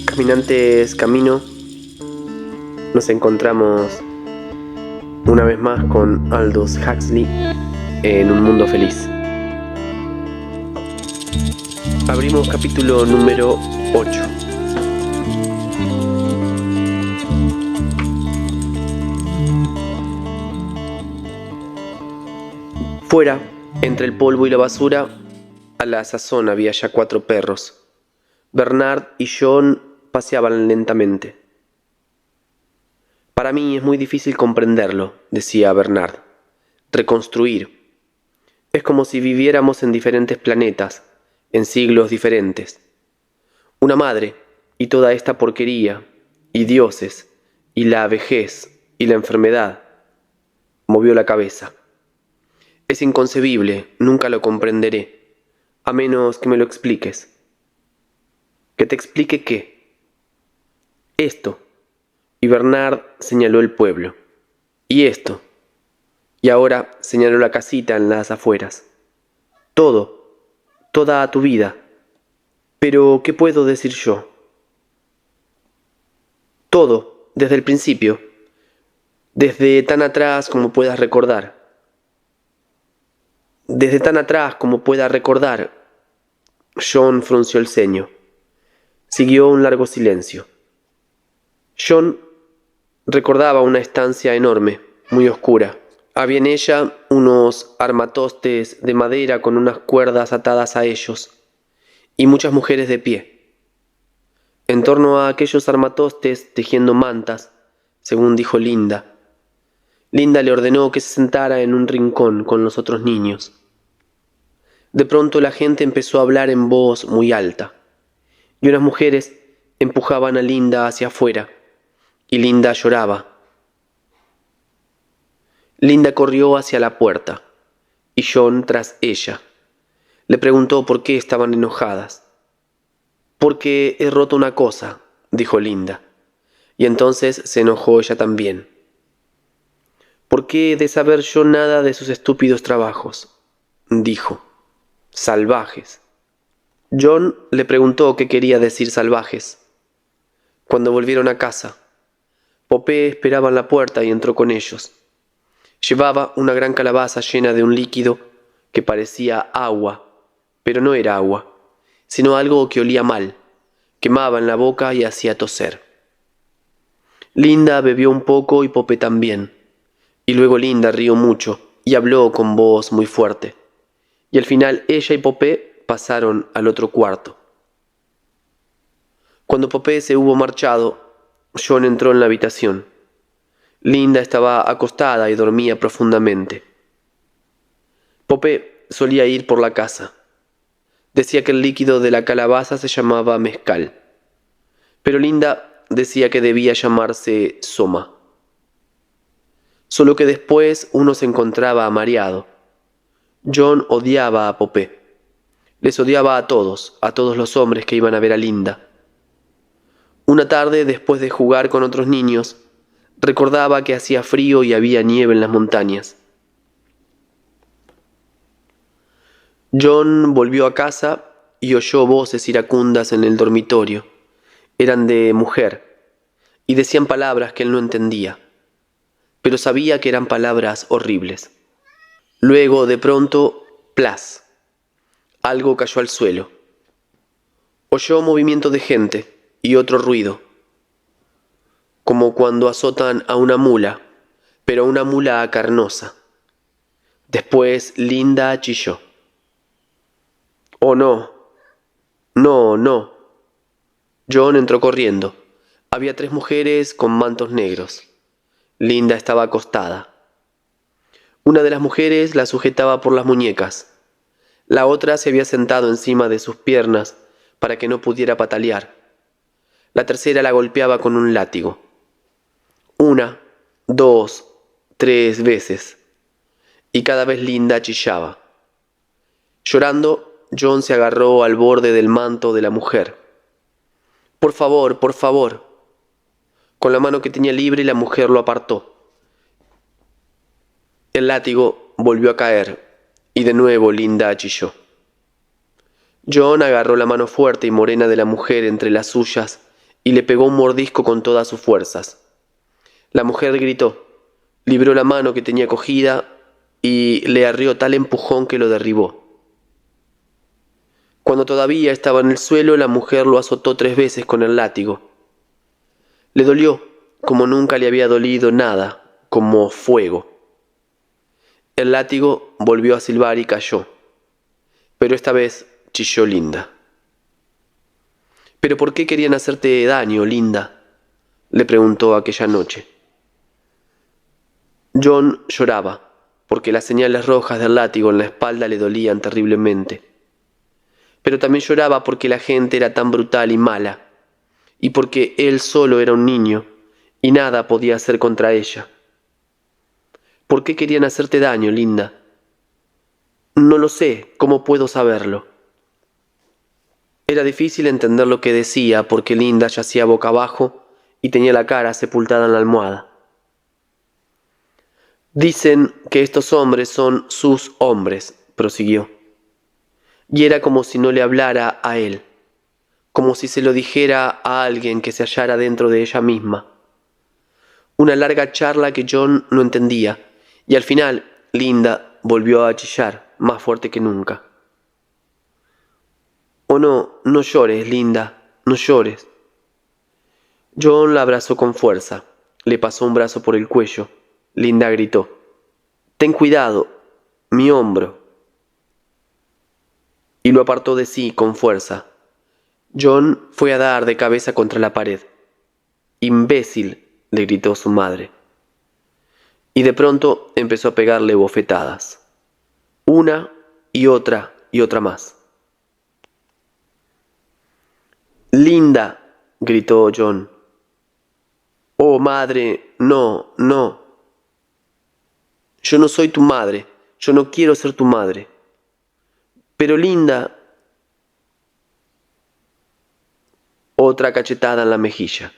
Caminantes camino, nos encontramos una vez más con Aldous Huxley en Un Mundo Feliz. Abrimos capítulo número 8. Fuera, entre el polvo y la basura, a la sazón había ya 4 perros. Bernard y John paseaban lentamente. Para mí es muy difícil comprenderlo, decía Bernard. Reconstruir. Es como si viviéramos en diferentes planetas, en siglos diferentes. Una madre, y toda esta porquería, y dioses, y la vejez, y la enfermedad. Movió la cabeza. Es inconcebible, nunca lo comprenderé, a menos que me lo expliques. ¿Que te explique qué? Esto. Y Bernard señaló el pueblo. Y esto. Y ahora señaló la casita en las afueras. Todo. Toda tu vida. Pero, ¿qué puedo decir yo? Todo, desde el principio. Desde tan atrás como puedas recordar. Desde tan atrás como pueda recordar. John frunció el ceño. Siguió un largo silencio. John recordaba una estancia enorme, muy oscura. Había en ella unos armatostes de madera con unas cuerdas atadas a ellos, y muchas mujeres de pie. En torno a aquellos armatostes tejiendo mantas, según dijo Linda. Linda le ordenó que se sentara en un rincón con los otros niños. De pronto la gente empezó a hablar en voz muy alta, y unas mujeres empujaban a Linda hacia afuera, y Linda lloraba. Linda corrió hacia la puerta, y John tras ella. Le preguntó por qué estaban enojadas. «Porque he roto una cosa», dijo Linda, y entonces se enojó ella también. «¿Por qué he de saber yo nada de sus estúpidos trabajos?», dijo. «Salvajes». John le preguntó qué quería decir salvajes. Cuando volvieron a casa, Popé esperaba en la puerta y entró con ellos. Llevaba una gran calabaza llena de un líquido que parecía agua, pero no era agua, sino algo que olía mal, quemaba en la boca y hacía toser. Linda bebió un poco y Popé también, y luego Linda rió mucho y habló con voz muy fuerte, y al final ella y Popé pasaron al otro cuarto. Cuando Popé se hubo marchado, John entró en la habitación. Linda estaba acostada y dormía profundamente. Popé solía ir por la casa. Decía que el líquido de la calabaza se llamaba mezcal, pero Linda decía que debía llamarse soma. Solo que después uno se encontraba mareado. John odiaba a Popé. Les odiaba a todos los hombres que iban a ver a Linda. Una tarde, después de jugar con otros niños, recordaba que hacía frío y había nieve en las montañas. John volvió a casa y oyó voces iracundas en el dormitorio. Eran de mujer y decían palabras que él no entendía, pero sabía que eran palabras horribles. Luego, de pronto, ¡plas! Algo cayó al suelo. Oyó movimiento de gente y otro ruido, como cuando azotan a una mula, pero a una mula carnosa. Después Linda chilló. «Oh, no, no, no». John entró corriendo. Había 3 mujeres con mantos negros. Linda estaba acostada. Una de las mujeres la sujetaba por las muñecas. La otra se había sentado encima de sus piernas para que no pudiera patalear. La tercera la golpeaba con un látigo. 1, 2, 3 veces. Y cada vez Linda chillaba. Llorando, John se agarró al borde del manto de la mujer. «Por favor, por favor». Con la mano que tenía libre, la mujer lo apartó. El látigo volvió a caer Y de nuevo Linda chilló. John agarró la mano fuerte y morena de la mujer entre las suyas y le pegó un mordisco con todas sus fuerzas. La mujer gritó, libró la mano que tenía cogida y le arrió tal empujón que lo derribó. Cuando todavía estaba en el suelo, la mujer lo azotó 3 veces con el látigo. Le dolió, como nunca le había dolido nada, como fuego. El látigo volvió a silbar y cayó, pero esta vez chilló Linda. ¿Pero por qué querían hacerte daño, Linda?, le preguntó aquella noche. John lloraba, porque las señales rojas del látigo en la espalda le dolían terriblemente. Pero también lloraba porque la gente era tan brutal y mala, y porque él solo era un niño, y nada podía hacer contra ella. ¿Por qué querían hacerte daño, Linda? No lo sé, ¿cómo puedo saberlo? Era difícil entender lo que decía porque Linda yacía boca abajo y tenía la cara sepultada en la almohada. Dicen que estos hombres son sus hombres, prosiguió. Y era como si no le hablara a él, como si se lo dijera a alguien que se hallara dentro de ella misma. Una larga charla que John no entendía, y al final Linda volvió a chillar más fuerte que nunca. Oh no, no llores, Linda, no llores. John la abrazó con fuerza, le pasó un brazo por el cuello. Linda gritó, «Ten cuidado, mi hombro», y lo apartó de sí con fuerza. John fue a dar de cabeza contra la pared. «Imbécil», le gritó su madre. Y de pronto empezó a pegarle bofetadas. Una y otra más. «Linda», gritó John. «Oh, madre, no, no. Yo no soy tu madre, yo no quiero ser tu madre». «Pero Linda...» Otra cachetada en la mejilla.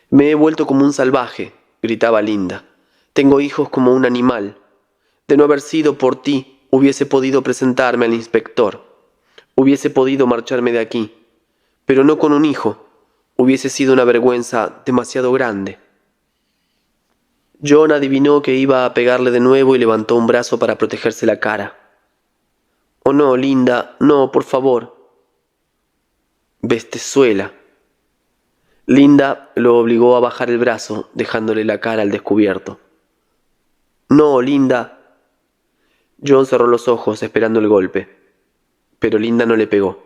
«Me he vuelto como un salvaje», gritaba Linda. «Tengo hijos como un animal. De no haber sido por ti, hubiese podido presentarme al inspector. Hubiese podido marcharme de aquí. Pero no con un hijo. Hubiese sido una vergüenza demasiado grande». John adivinó que iba a pegarle de nuevo y levantó un brazo para protegerse la cara. «Oh no, Linda, no, por favor». «Bestezuela». Linda lo obligó a bajar el brazo, dejándole la cara al descubierto. «No, Linda». John cerró los ojos esperando el golpe, pero Linda no le pegó.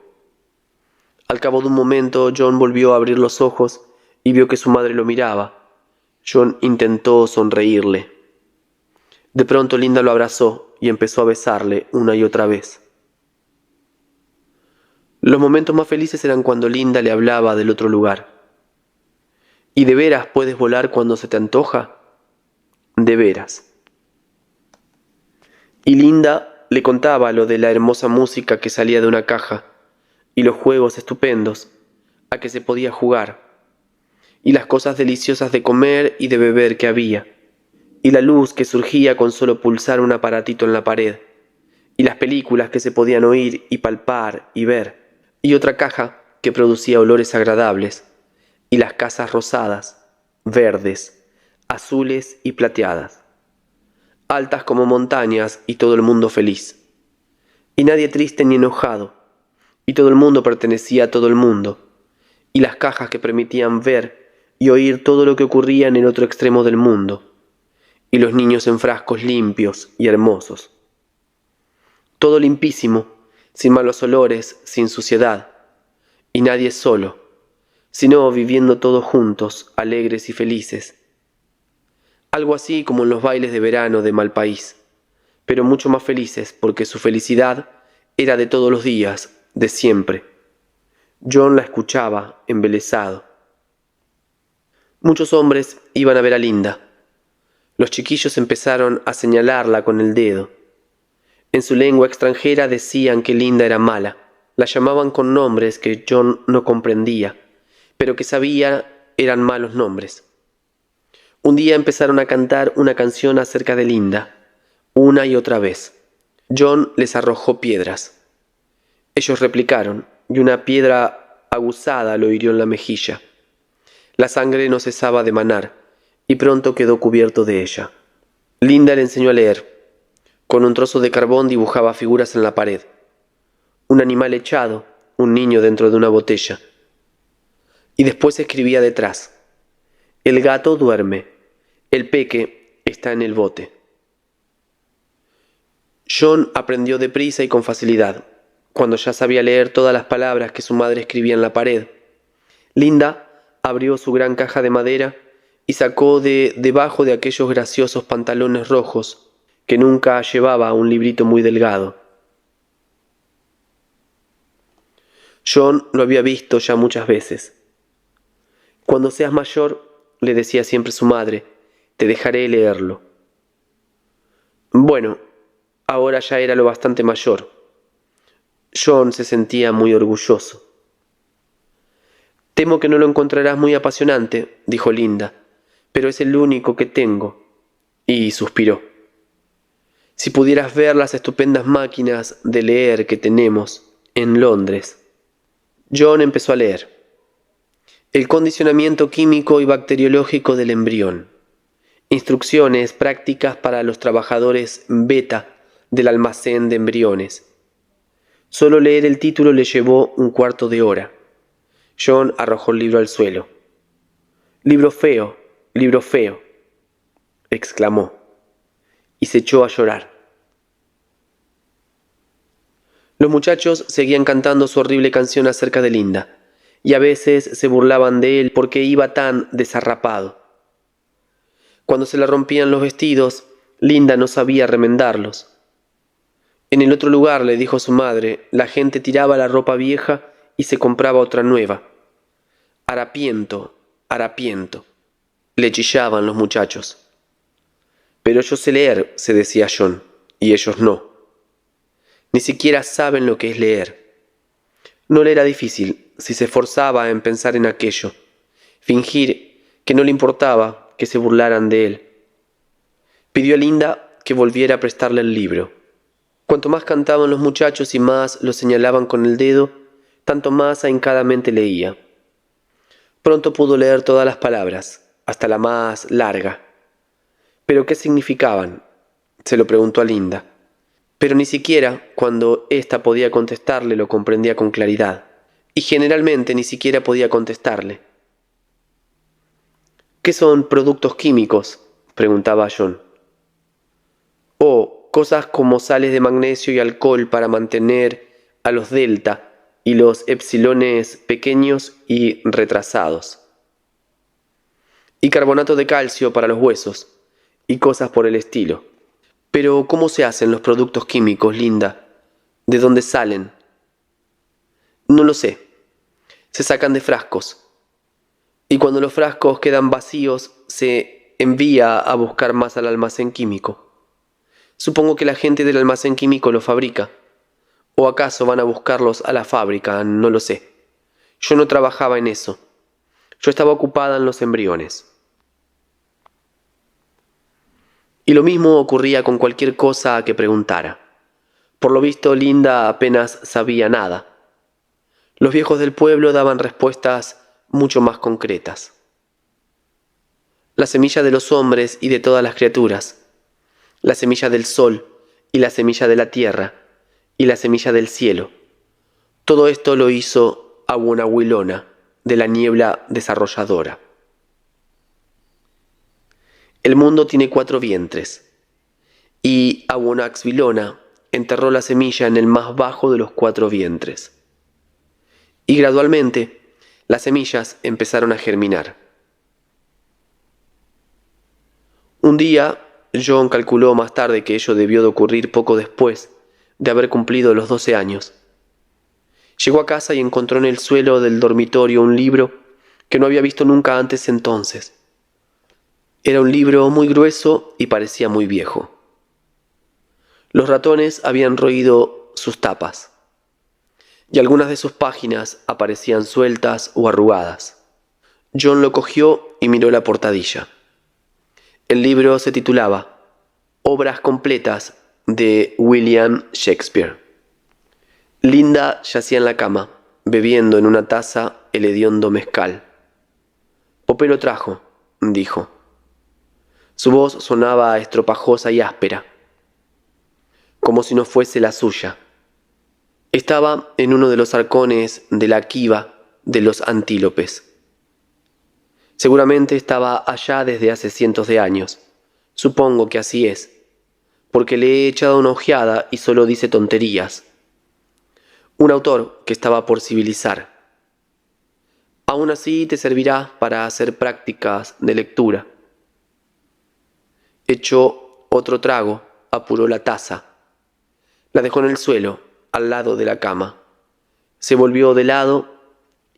Al cabo de un momento, John volvió a abrir los ojos y vio que su madre lo miraba. John intentó sonreírle. De pronto Linda lo abrazó y empezó a besarle una y otra vez. Los momentos más felices eran cuando Linda le hablaba del otro lugar. ¿Y de veras puedes volar cuando se te antoja? De veras. Y Linda le contaba lo de la hermosa música que salía de una caja, y los juegos estupendos a que se podía jugar, y las cosas deliciosas de comer y de beber que había, y la luz que surgía con solo pulsar un aparatito en la pared, y las películas que se podían oír y palpar y ver, y otra caja que producía olores agradables, y las casas rosadas, verdes, azules y plateadas, altas como montañas y todo el mundo feliz, y nadie triste ni enojado, y todo el mundo pertenecía a todo el mundo, y las cajas que permitían ver y oír todo lo que ocurría en el otro extremo del mundo, y los niños en frascos limpios y hermosos. Todo limpísimo, sin malos olores, sin suciedad, y nadie solo, sino viviendo todos juntos, alegres y felices. Algo así como en los bailes de verano de Malpaís, pero mucho más felices porque su felicidad era de todos los días, de siempre. John la escuchaba, embelesado. Muchos hombres iban a ver a Linda. Los chiquillos empezaron a señalarla con el dedo. En su lengua extranjera decían que Linda era mala. La llamaban con nombres que John no comprendía, pero que sabía eran malos nombres. Un día empezaron a cantar una canción acerca de Linda, una y otra vez. John les arrojó piedras. Ellos replicaron, y una piedra aguzada lo hirió en la mejilla. La sangre no cesaba de manar, y pronto quedó cubierto de ella. Linda le enseñó a leer. Con un trozo de carbón dibujaba figuras en la pared. Un animal echado, un niño dentro de una botella. Y después escribía detrás: el gato duerme, el peque está en el bote. John aprendió deprisa y con facilidad. Cuando ya sabía leer todas las palabras que su madre escribía en la pared, Linda abrió su gran caja de madera y sacó de debajo de aquellos graciosos pantalones rojos que nunca llevaba un librito muy delgado. John lo había visto ya muchas veces. Cuando seas mayor, le decía siempre su madre, te dejaré leerlo. Bueno, ahora ya era lo bastante mayor. John se sentía muy orgulloso. Temo que no lo encontrarás muy apasionante, dijo Linda, pero es el único que tengo. Y suspiró. Si pudieras ver las estupendas máquinas de leer que tenemos en Londres. John empezó a leer. El condicionamiento químico y bacteriológico del embrión. Instrucciones prácticas para los trabajadores beta del almacén de embriones. Solo leer el título le llevó un cuarto de hora. John arrojó el libro al suelo. Libro feo, exclamó, y se echó a llorar. Los muchachos seguían cantando su horrible canción acerca de Linda, y a veces se burlaban de él porque iba tan desarrapado. Cuando se le rompían los vestidos, Linda no sabía remendarlos. En el otro lugar, le dijo su madre, la gente tiraba la ropa vieja y se compraba otra nueva. Harapiento, harapiento, le chillaban los muchachos. Pero yo sé leer, se decía John, y ellos no. Ni siquiera saben lo que es leer. No le era difícil, si se esforzaba en pensar en aquello, fingir que no le importaba que se burlaran de él. Pidió a Linda que volviera a prestarle el libro. Cuanto más cantaban los muchachos y más lo señalaban con el dedo, tanto más ahincadamente leía. Pronto pudo leer todas las palabras, hasta la más larga. ¿Pero qué significaban?, se lo preguntó a Linda. Pero ni siquiera, cuando ésta podía contestarle, lo comprendía con claridad. Y generalmente ni siquiera podía contestarle. ¿Qué son productos químicos?, preguntaba a John. Oh, cosas como sales de magnesio y alcohol para mantener a los delta y los epsilones pequeños y retrasados. Y carbonato de calcio para los huesos, y cosas por el estilo. Pero, ¿cómo se hacen los productos químicos, Linda? ¿De dónde salen? No lo sé. Se sacan de frascos. Y cuando los frascos quedan vacíos, se envía a buscar más al almacén químico. Supongo que la gente del almacén químico los fabrica. ¿O acaso van a buscarlos a la fábrica? No lo sé. Yo no trabajaba en eso. Yo estaba ocupada en los embriones. Y lo mismo ocurría con cualquier cosa que preguntara. Por lo visto, Linda apenas sabía nada. Los viejos del pueblo daban respuestas mucho más concretas. La semilla de los hombres y de todas las criaturas, la semilla del sol y la semilla de la tierra y la semilla del cielo. Todo esto lo hizo Agunahuilona, de la niebla desarrolladora. El mundo tiene 4 vientres, y Agunaxvilona enterró la semilla en el más bajo de los 4 vientres. Y gradualmente, las semillas empezaron a germinar. Un día, John calculó más tarde que ello debió de ocurrir poco después de haber cumplido los 12 años. Llegó a casa y encontró en el suelo del dormitorio un libro que no había visto nunca antes entonces. Era un libro muy grueso y parecía muy viejo. Los ratones habían roído sus tapas, y algunas de sus páginas aparecían sueltas o arrugadas. John lo cogió y miró la portadilla. El libro se titulaba Obras completas de William Shakespeare. Linda yacía en la cama, bebiendo en una taza el hediondo mezcal. «Popé lo trajo», dijo. Su voz sonaba estropajosa y áspera, como si no fuese la suya. Estaba en uno de los arcones de la quiva de los antílopes. Seguramente estaba allá desde hace cientos de años. Supongo que así es, porque le he echado una ojeada y solo dice tonterías. Un autor que estaba por civilizar. Aún así te servirá para hacer prácticas de lectura. Echó otro trago, apuró la taza. La dejó en el suelo, al lado de la cama. Se volvió de lado,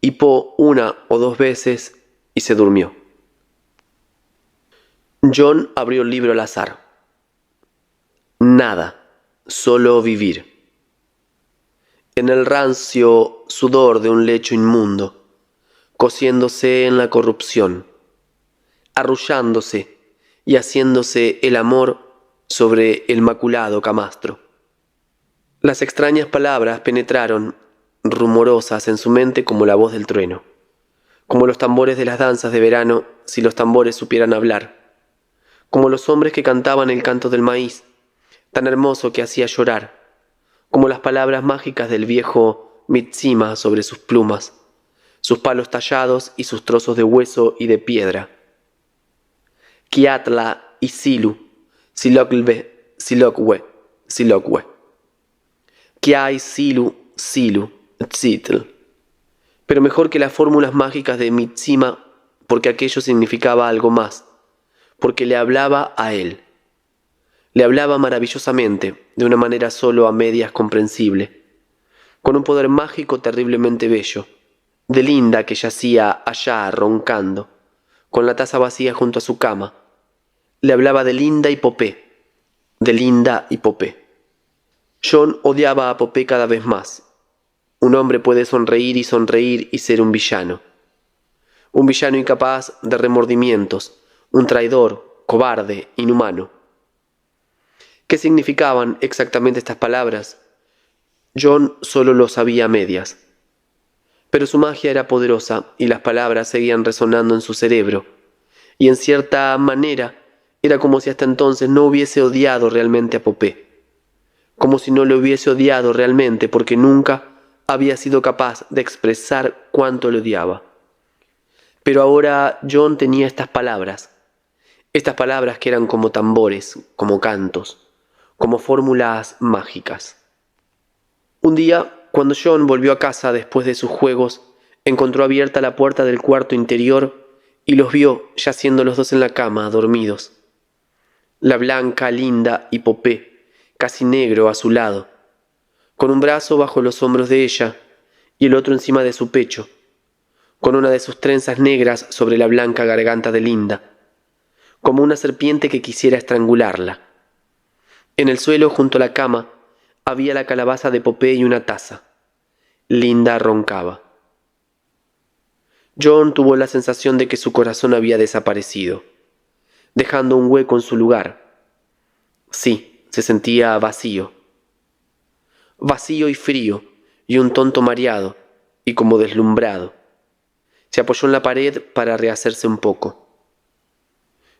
hipó una o dos veces y se durmió. John abrió el libro al azar. Nada, solo vivir. En el rancio sudor de un lecho inmundo, cociéndose en la corrupción, arrullándose y haciéndose el amor sobre el maculado camastro. Las extrañas palabras penetraron, rumorosas en su mente como la voz del trueno, como los tambores de las danzas de verano si los tambores supieran hablar, como los hombres que cantaban el canto del maíz, tan hermoso que hacía llorar, como las palabras mágicas del viejo Mitsima sobre sus plumas, sus palos tallados y sus trozos de hueso y de piedra. Kiatla y Silu, Silokwe, Silokwe, Silokwe. Kiai, Silu, Silu, Tzitl. Pero mejor que las fórmulas mágicas de Mitsima, porque aquello significaba algo más, porque le hablaba a él. Le hablaba maravillosamente, de una manera solo a medias comprensible, con un poder mágico terriblemente bello, de Linda que yacía allá roncando, con la taza vacía junto a su cama. Le hablaba de Linda y Popé, de Linda y Popé. John odiaba a Popé cada vez más. Un hombre puede sonreír y ser un villano incapaz de remordimientos, un traidor, cobarde, inhumano. ¿Qué significaban exactamente estas palabras? John solo lo sabía a medias. Pero su magia era poderosa y las palabras seguían resonando en su cerebro, y en cierta manera era como si hasta entonces no hubiese odiado realmente a Popé, como si no le hubiese odiado realmente porque nunca había sido capaz de expresar cuánto le odiaba. Pero ahora John tenía estas palabras que eran como tambores, como cantos, como fórmulas mágicas. Un día, cuando John volvió a casa después de sus juegos, encontró abierta la puerta del cuarto interior y los vio yaciendo los dos en la cama, dormidos. La blanca, Linda y Popé, casi negro a su lado, con un brazo bajo los hombros de ella y el otro encima de su pecho, con una de sus trenzas negras sobre la blanca garganta de Linda, como una serpiente que quisiera estrangularla. En el suelo, junto a la cama, había la calabaza de Popé y una taza. Linda roncaba. John tuvo la sensación de que su corazón había desaparecido, dejando un hueco en su lugar. Sí, se sentía vacío. Vacío y frío, y un tonto mareado, y como deslumbrado. Se apoyó en la pared para rehacerse un poco.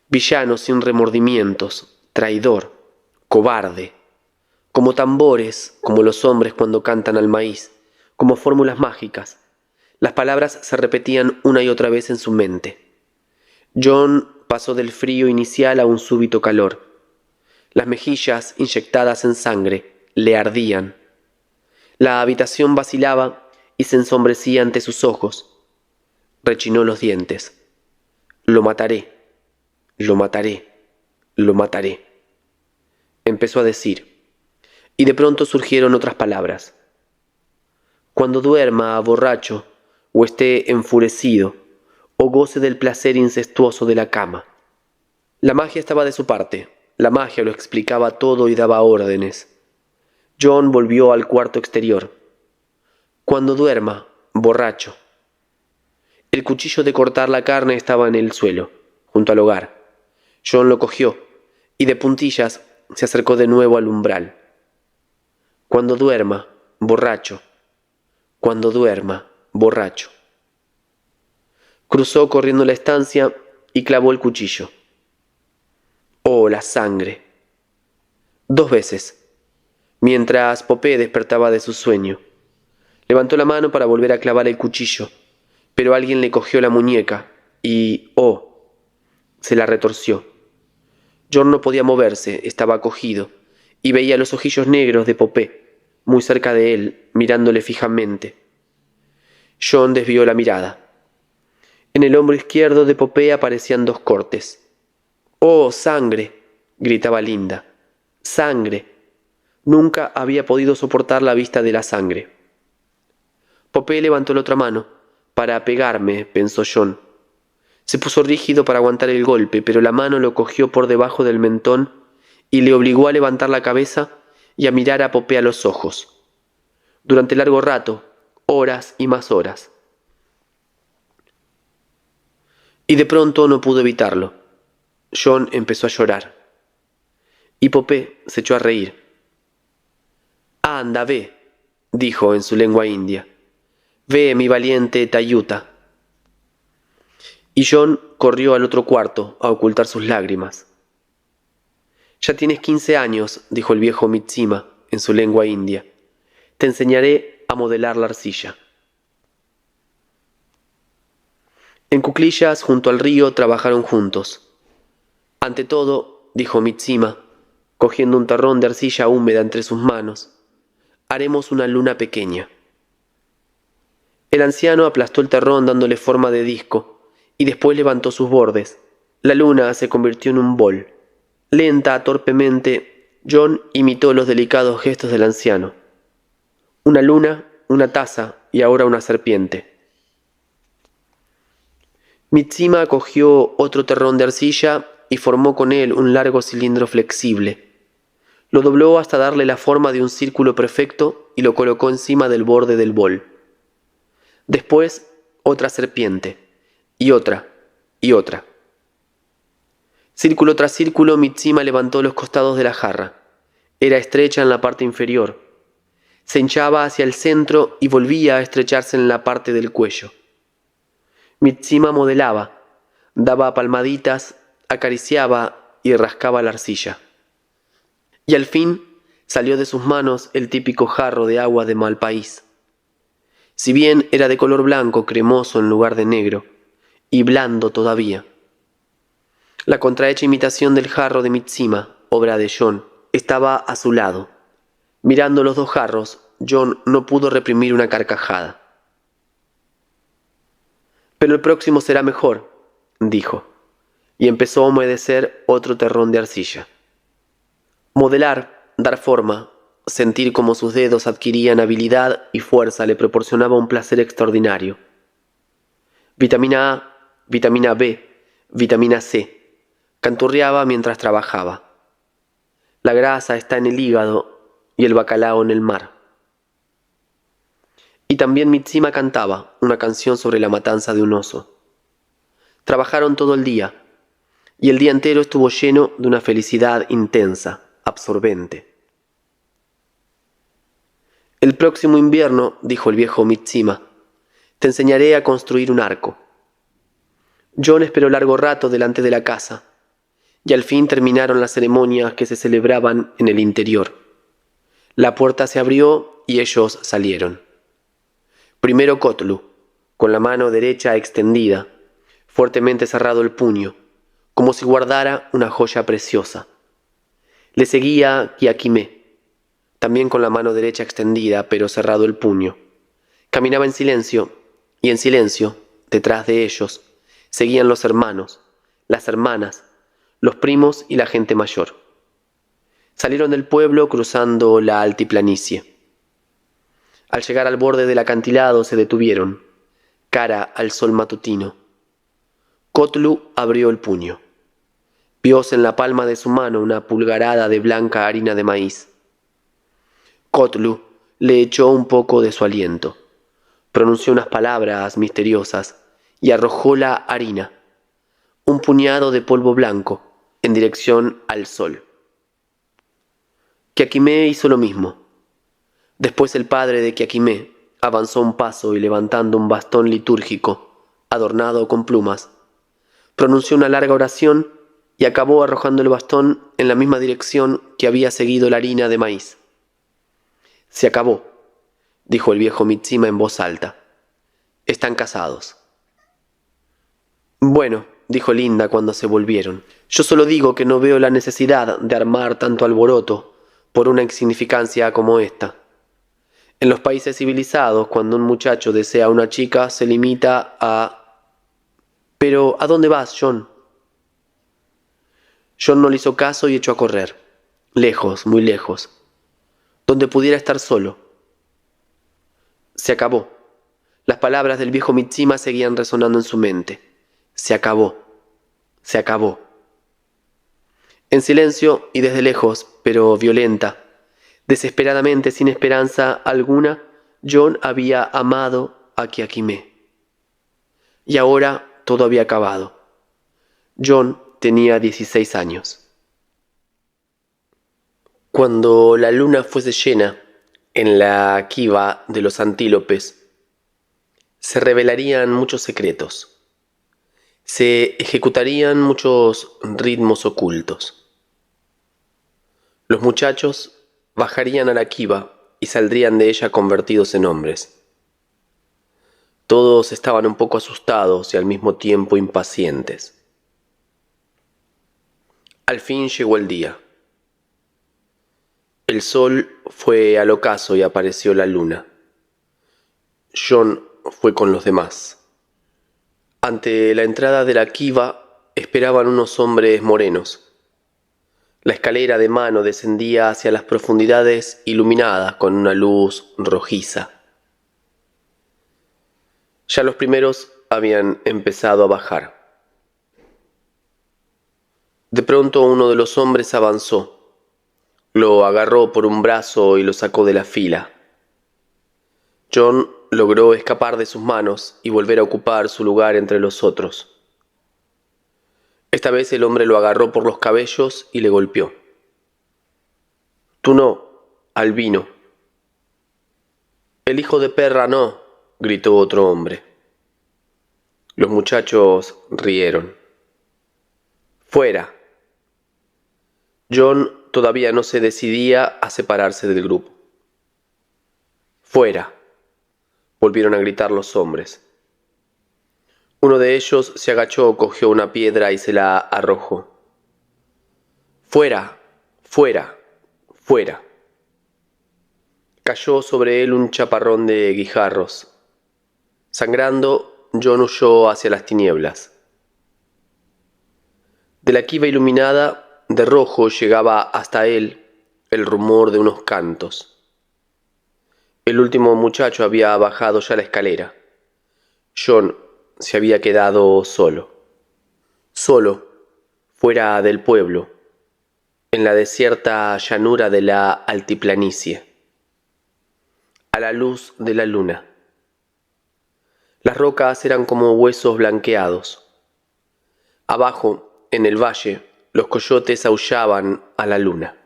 Villano sin remordimientos, traidor, cobarde, como tambores, como los hombres cuando cantan al maíz, como fórmulas mágicas. Las palabras se repetían una y otra vez en su mente. John pasó del frío inicial a un súbito calor. Las mejillas, inyectadas en sangre, le ardían. La habitación vacilaba y se ensombrecía ante sus ojos. Rechinó los dientes. Lo mataré, lo mataré, lo mataré. Empezó a decir, y de pronto surgieron otras palabras. Cuando duerma borracho, o esté enfurecido, o goce del placer incestuoso de la cama. La magia estaba de su parte, la magia lo explicaba todo y daba órdenes. John volvió al cuarto exterior. Cuando duerma, borracho. El cuchillo de cortar la carne estaba en el suelo, junto al hogar. John lo cogió, y de puntillas se acercó de nuevo al umbral. Cuando duerma, borracho. Cuando duerma, borracho. Cruzó corriendo la estancia y clavó el cuchillo. Oh, la sangre. 2 veces, mientras Popé despertaba de su sueño. Levantó la mano para volver a clavar el cuchillo, pero alguien le cogió la muñeca y, oh, se la retorció. John no podía moverse, estaba cogido, y veía los ojillos negros de Popé, muy cerca de él, mirándole fijamente. John desvió la mirada. En el hombro izquierdo de Popé aparecían 2 cortes. ¡Oh, sangre!, gritaba Linda. ¡Sangre! Nunca había podido soportar la vista de la sangre. Popé levantó la otra mano. Para pegarme, pensó John. Se puso rígido para aguantar el golpe, pero la mano lo cogió por debajo del mentón y le obligó a levantar la cabeza y a mirar a Popé a los ojos. Durante largo rato, horas y más horas. Y de pronto no pudo evitarlo. John empezó a llorar. Y Popé se echó a reír. «Anda, ve», dijo en su lengua india. «Ve, mi valiente Tayuta». Y John corrió al otro cuarto a ocultar sus lágrimas. «Ya tienes 15 años», dijo el viejo Mitsima en su lengua india. «Te enseñaré a modelar la arcilla». En cuclillas junto al río trabajaron juntos. «Ante todo», dijo Mitsima, cogiendo un terrón de arcilla húmeda entre sus manos, «haremos una luna pequeña». El anciano aplastó el terrón dándole forma de disco y después levantó sus bordes. La luna se convirtió en un bol. Lenta, torpemente, John imitó los delicados gestos del anciano. Una luna, una taza y ahora una serpiente. Mitsima cogió otro terrón de arcilla y formó con él un largo cilindro flexible. Lo dobló hasta darle la forma de un círculo perfecto y lo colocó encima del borde del bol. Después, otra serpiente, y otra, y otra. Círculo tras círculo, Mitsima levantó los costados de la jarra. Era estrecha en la parte inferior. Se hinchaba hacia el centro y volvía a estrecharse en la parte del cuello. Mitsima modelaba, daba palmaditas, acariciaba y rascaba la arcilla. Y al fin salió de sus manos el típico jarro de agua de Malpaís. Si bien era de color blanco cremoso en lugar de negro, y blando todavía. La contrahecha imitación del jarro de Mitsima, obra de John, estaba a su lado. Mirando los 2 jarros, John no pudo reprimir una carcajada. «Pero el próximo será mejor», dijo, y empezó a humedecer otro terrón de arcilla. Modelar, dar forma, sentir cómo sus dedos adquirían habilidad y fuerza le proporcionaba un placer extraordinario. Vitamina A, vitamina B, vitamina C, canturreaba mientras trabajaba. La grasa está en el hígado y el bacalao en el mar. Y también Mitsima cantaba una canción sobre la matanza de un oso. Trabajaron todo el día, y el día entero estuvo lleno de una felicidad intensa, absorbente. «El próximo invierno», dijo el viejo Mitsima, «te enseñaré a construir un arco». John esperó largo rato delante de la casa, y al fin terminaron las ceremonias que se celebraban en el interior. La puerta se abrió y ellos salieron. Primero Kotlu, con la mano derecha extendida, fuertemente cerrado el puño, como si guardara una joya preciosa. Le seguía Kiakime, también con la mano derecha extendida, pero cerrado el puño. Caminaba en silencio, y en silencio, detrás de ellos, seguían los hermanos, las hermanas, los primos y la gente mayor. Salieron del pueblo cruzando la altiplanicie. Al llegar al borde del acantilado se detuvieron, cara al sol matutino. Kotlu abrió el puño. Vióse en la palma de su mano una pulgarada de blanca harina de maíz. Kotlu le echó un poco de su aliento, pronunció unas palabras misteriosas y arrojó la harina, un puñado de polvo blanco, en dirección al sol. Queaquimé hizo lo mismo. Después el padre de Queaquimé avanzó un paso y levantando un bastón litúrgico, adornado con plumas, pronunció una larga oración y acabó arrojando el bastón en la misma dirección que había seguido la harina de maíz. Se acabó, dijo el viejo Mitsima en voz alta. Están casados. Bueno, dijo Linda cuando se volvieron, yo solo digo que no veo la necesidad de armar tanto alboroto por una insignificancia como esta. En los países civilizados, cuando un muchacho desea a una chica, se limita a... Pero, ¿a dónde vas, John? John no le hizo caso y echó a correr. Lejos, muy lejos. Donde pudiera estar solo. Se acabó. Las palabras del viejo Mitsima seguían resonando en su mente. Se acabó. Se acabó. En silencio y desde lejos, pero violenta, desesperadamente sin esperanza alguna, John había amado a Queaquimé. Y ahora todo había acabado. John tenía 16 años. Cuando la luna fuese llena, en la quiva de los antílopes, se revelarían muchos secretos. Se ejecutarían muchos ritmos ocultos. Los muchachos bajarían a la quiva y saldrían de ella convertidos en hombres. Todos estaban un poco asustados y al mismo tiempo impacientes. Al fin llegó el día. El sol fue al ocaso y apareció la luna. John fue con los demás. Ante la entrada de la quiva esperaban unos hombres morenos. La escalera de mano descendía hacia las profundidades iluminadas con una luz rojiza. Ya los primeros habían empezado a bajar. De pronto uno de los hombres avanzó. Lo agarró por un brazo y lo sacó de la fila. John logró escapar de sus manos y volver a ocupar su lugar entre los otros. Esta vez el hombre lo agarró por los cabellos y le golpeó. «Tú no, albino». «El hijo de perra no», gritó otro hombre. Los muchachos rieron. «Fuera». John todavía no se decidía a separarse del grupo. «Fuera», volvieron a gritar los hombres. Uno de ellos se agachó, cogió una piedra y se la arrojó. «Fuera, fuera, fuera». Cayó sobre él un chaparrón de guijarros. Sangrando, John huyó hacia las tinieblas. De la quiva iluminada, de rojo llegaba hasta él el rumor de unos cantos. El último muchacho había bajado ya la escalera. John se había quedado solo. Solo, fuera del pueblo, en la desierta llanura de la altiplanicie, a la luz de la luna. Las rocas eran como huesos blanqueados. Abajo, en el valle, los coyotes aullaban a la luna.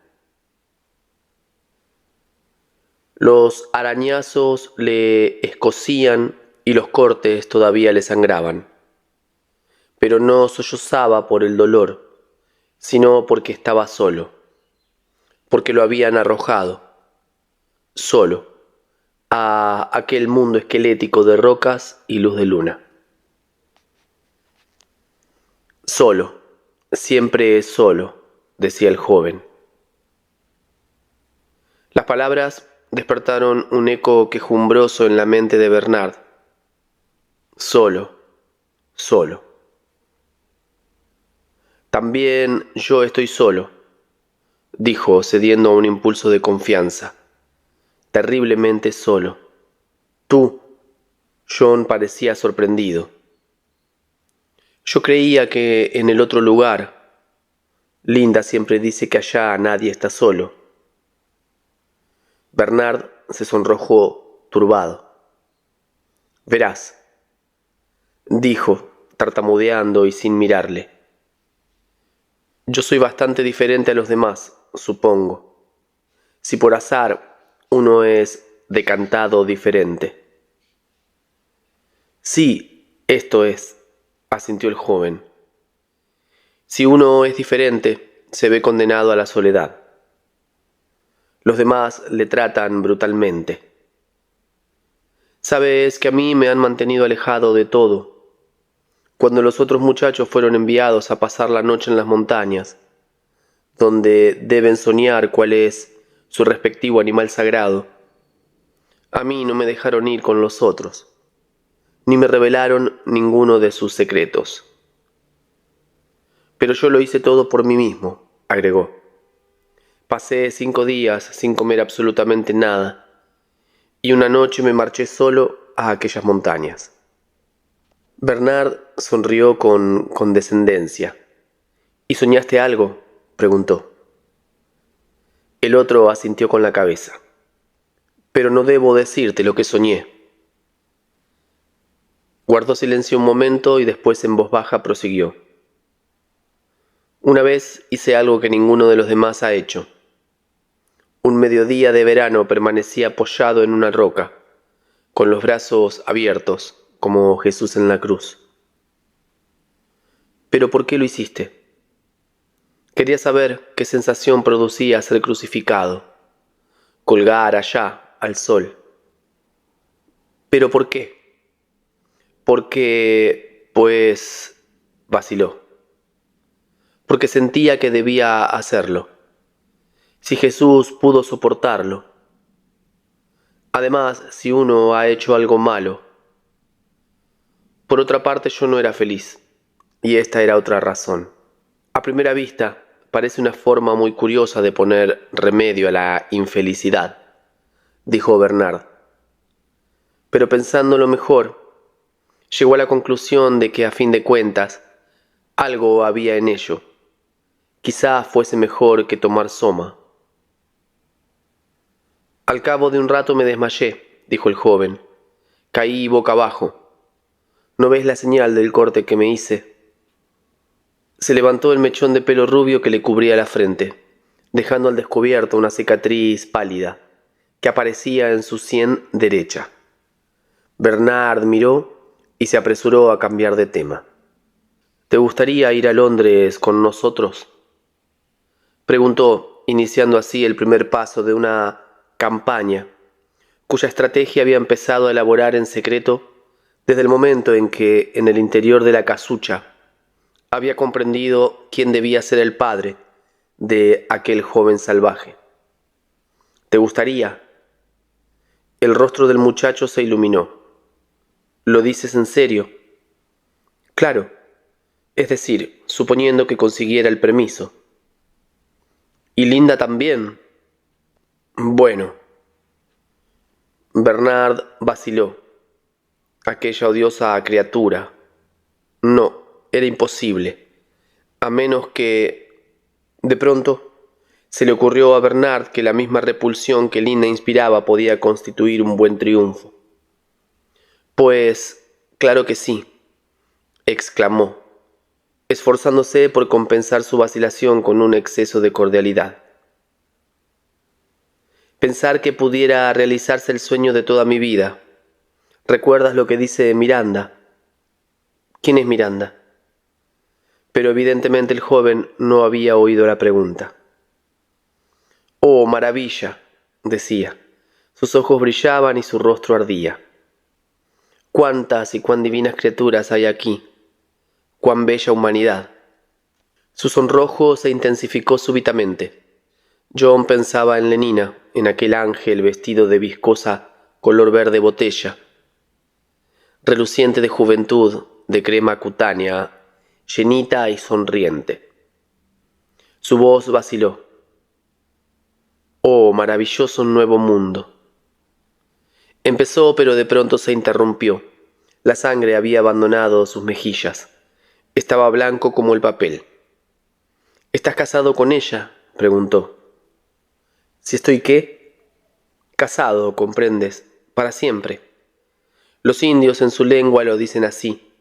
Los arañazos le escocían y los cortes todavía le sangraban. Pero no sollozaba por el dolor, sino porque estaba solo, porque lo habían arrojado, solo, a aquel mundo esquelético de rocas y luz de luna. Solo, siempre solo, decía el joven. Las palabras despertaron un eco quejumbroso en la mente de Bernard. Solo, solo. También yo estoy solo, dijo, cediendo a un impulso de confianza. Terriblemente solo. Tú, John parecía sorprendido. Yo creía que en el otro lugar, Linda siempre dice que allá nadie está solo. Bernard se sonrojó, turbado. Verás, dijo, tartamudeando y sin mirarle. Yo soy bastante diferente a los demás, supongo. si por azar uno es decantado diferente. Sí, esto es, asintió el joven. Si uno es diferente, se ve condenado a la soledad. Los demás le tratan brutalmente. Sabes que a mí me han mantenido alejado de todo. Cuando los otros muchachos fueron enviados a pasar la noche en las montañas, donde deben soñar cuál es su respectivo animal sagrado, a mí no me dejaron ir con los otros, ni me revelaron ninguno de sus secretos. Pero yo lo hice todo por mí mismo, agregó. Pasé 5 días sin comer absolutamente nada, y una noche me marché solo a aquellas montañas. Bernard sonrió con condescendencia. ¿Y soñaste algo?, preguntó. El otro asintió con la cabeza. Pero no debo decirte lo que soñé. Guardó silencio un momento y después en voz baja prosiguió. Una vez hice algo que ninguno de los demás ha hecho. Un mediodía de verano permanecí apoyado en una roca, con los brazos abiertos, como Jesús en la cruz. ¿Pero por qué lo hiciste? Quería saber qué sensación producía ser crucificado, colgar allá al sol. ¿Pero por qué? Porque, pues, vaciló. Porque sentía que debía hacerlo. Si Jesús pudo soportarlo. Además, si uno ha hecho algo malo. Por otra parte, yo no era feliz, y esta era otra razón. A primera vista, parece una forma muy curiosa de poner remedio a la infelicidad, dijo Bernard. Pero pensándolo mejor, llegó a la conclusión de que a fin de cuentas, algo había en ello. Quizá fuese mejor que tomar soma. Al cabo de un rato me desmayé, dijo el joven. Caí boca abajo. ¿No ves la señal del corte que me hice? Se levantó el mechón de pelo rubio que le cubría la frente, dejando al descubierto una cicatriz pálida que aparecía en su sien derecha. Bernard miró y se apresuró a cambiar de tema. ¿Te gustaría ir a Londres con nosotros?, preguntó, iniciando así el primer paso de una campaña cuya estrategia había empezado a elaborar en secreto desde el momento en que, en el interior de la casucha, había comprendido quién debía ser el padre de aquel joven salvaje. ¿Te gustaría? El rostro del muchacho se iluminó. ¿Lo dices en serio? Claro, es decir, suponiendo que consiguiera el permiso. ¿Y Linda también? Bueno. Bernard vaciló. Aquella odiosa criatura. No, era imposible. A menos que... De pronto, se le ocurrió a Bernard que la misma repulsión que Linda inspiraba podía constituir un buen triunfo. Pues, claro que sí, exclamó, esforzándose por compensar su vacilación con un exceso de cordialidad. Pensar que pudiera realizarse el sueño de toda mi vida. ¿Recuerdas lo que dice Miranda? ¿Quién es Miranda? Pero evidentemente el joven no había oído la pregunta. «Oh, maravilla», decía. Sus ojos brillaban y su rostro ardía. «Cuántas y cuán divinas criaturas hay aquí. Cuán bella humanidad». Su sonrojo se intensificó súbitamente. John pensaba en Lenina, en aquel ángel vestido de viscosa color verde botella, reluciente de juventud, de crema cutánea, llenita y sonriente. Su voz vaciló. «Oh, maravilloso nuevo mundo». Empezó, pero de pronto se interrumpió. La sangre había abandonado sus mejillas. Estaba blanco como el papel. «¿Estás casado con ella?», preguntó. «¿Si estoy qué?». «Casado, comprendes, para siempre». Los indios en su lengua lo dicen así.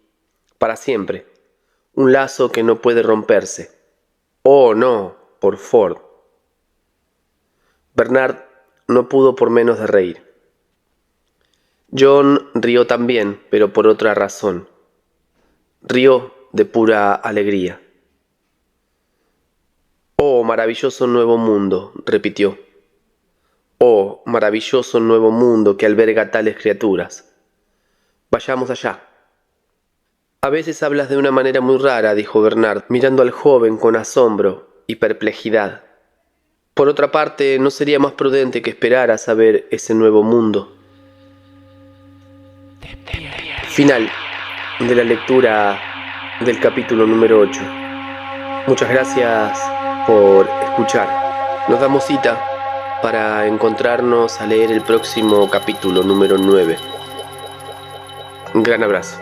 Para siempre. Un lazo que no puede romperse. «Oh, no, por Ford». Bernard no pudo por menos de reír. John rió también, pero por otra razón. Rió de pura alegría. «Oh, maravilloso nuevo mundo», repitió. «Oh, maravilloso nuevo mundo que alberga tales criaturas. Vayamos allá». «A veces hablas de una manera muy rara», dijo Bernard, mirando al joven con asombro y perplejidad. «Por otra parte, ¿no sería más prudente que esperaras a ver ese nuevo mundo?» Final de la lectura del capítulo número 8. Muchas gracias por escuchar. Nos damos cita para encontrarnos a leer el próximo capítulo número 9. Un gran abrazo.